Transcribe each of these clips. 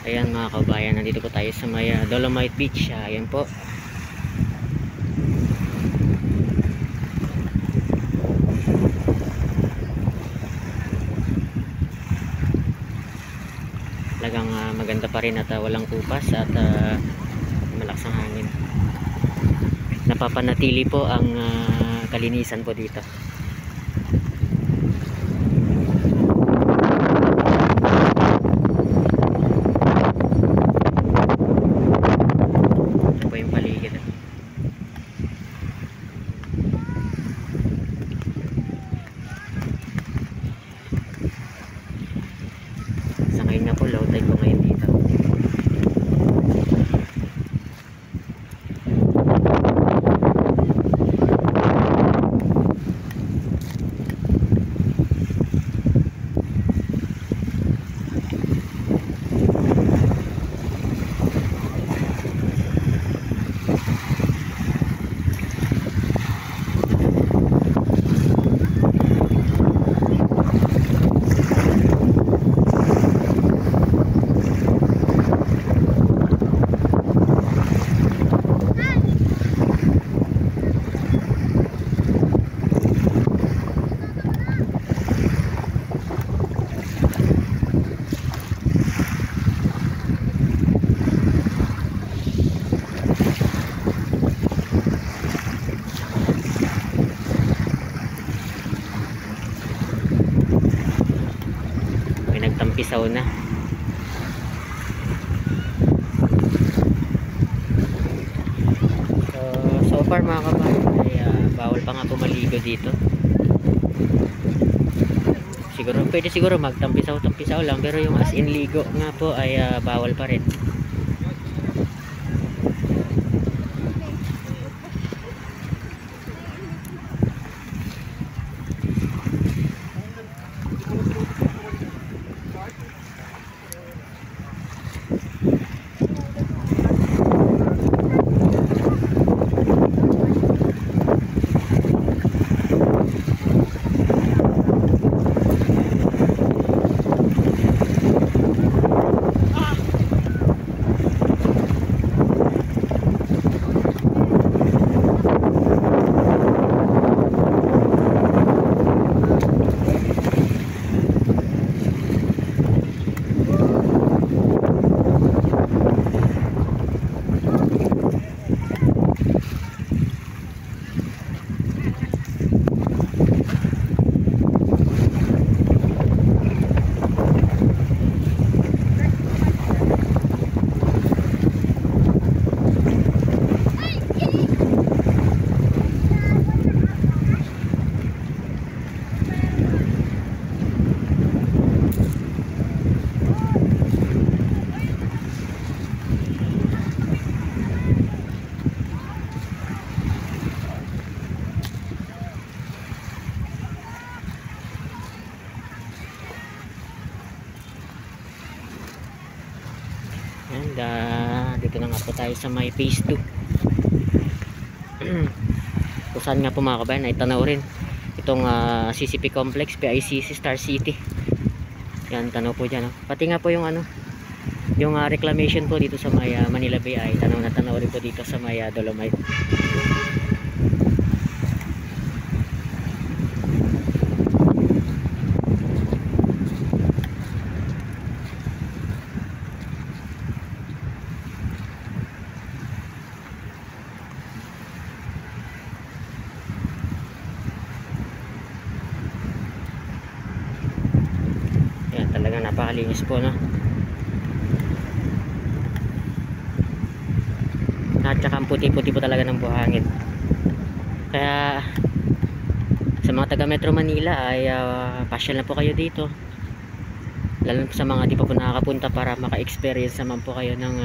Ayan mga kabayan, nandito po tayo sa may Dolomite Beach. Ayan po. Talagang maganda pa rin at walang kupas at malakas ang hangin. Napapanatili po ang kalinisan po dito. Ito po yung paligid. Sa ngayon nga po, low tide po ngayon dito. Nagtampisaw na. So far mga kabayan ay bawal pa nga pumaligo dito. Pwede siguro magtampisaw lang, pero yung as in ligo nga po ay bawal pa rin. And dito na nga po tayo sa may phase 2. Kung saan nga po mga kabayan ay tanaw rin itong CCP Complex, PICC Star City. Yan, tanaw po dyan. Pati nga po yung yung reclamation po dito sa may Manila Bay ay tanaw na tanaw rin po dito sa may Dolomite. Talagang napakalinis po, no? At saka ang puti-puti po talaga ng buhangin. Kaya sa mga taga Metro Manila ay pasyal na po kayo dito. Lalo sa mga di pa po nakakapunta para maka-experience naman po kayo ng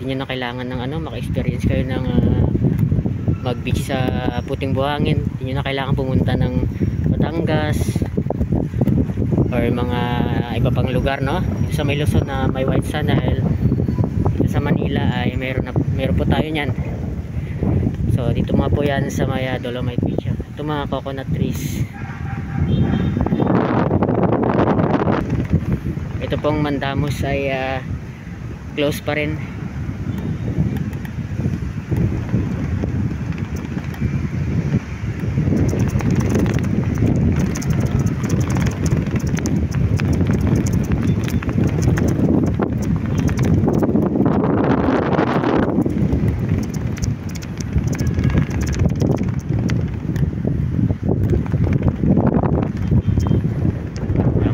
di nyo na kailangan ng maka-experience kayo ng mag-beach sa puting buhangin. Di nyo na kailangan pumunta ng Batangas or mga iba pang lugar, no? Dito sa may Luzon na may white sand, dahil sa Manila ay meron po tayo niyan. So dito mga po yan sa may Dolomite Beach. Ito mga coconut trees. ito pong Mandamus ay close pa rin.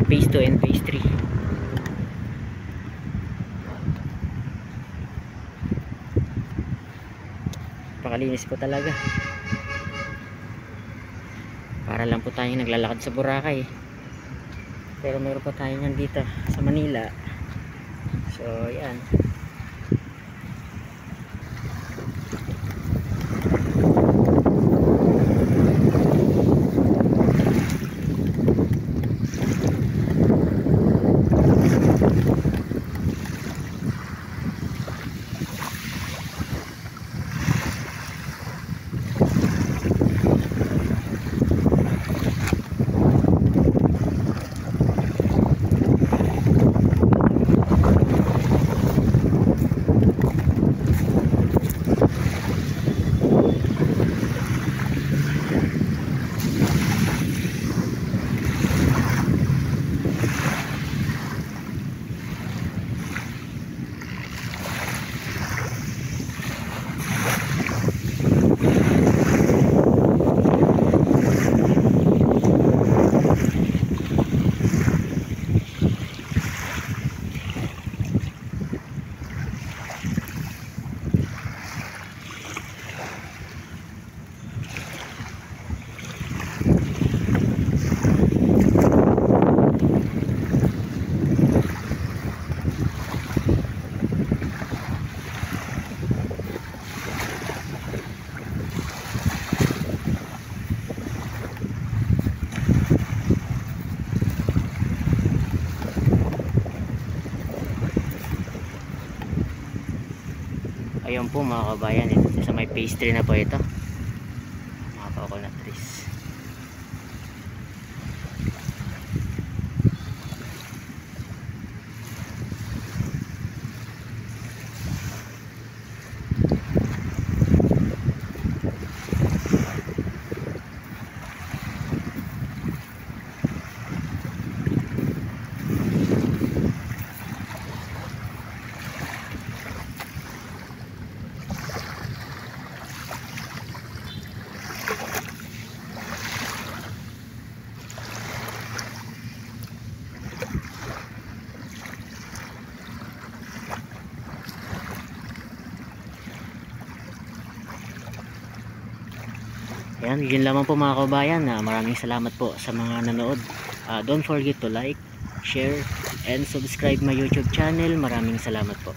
Phase 2 and phase 3. Pakalinis po talaga. Para lang po tayong naglalakad sa Boracay. Pero meron pa tayo nyan dito sa Manila. So yan. Ayun po mga kabayan, ito sa may phase 3 na po ito, mga coconut trees. Ayan, yun lamang po mga kabayan. Maraming salamat po sa mga nanood. Don't forget to like, share, and subscribe my YouTube channel. Maraming salamat po.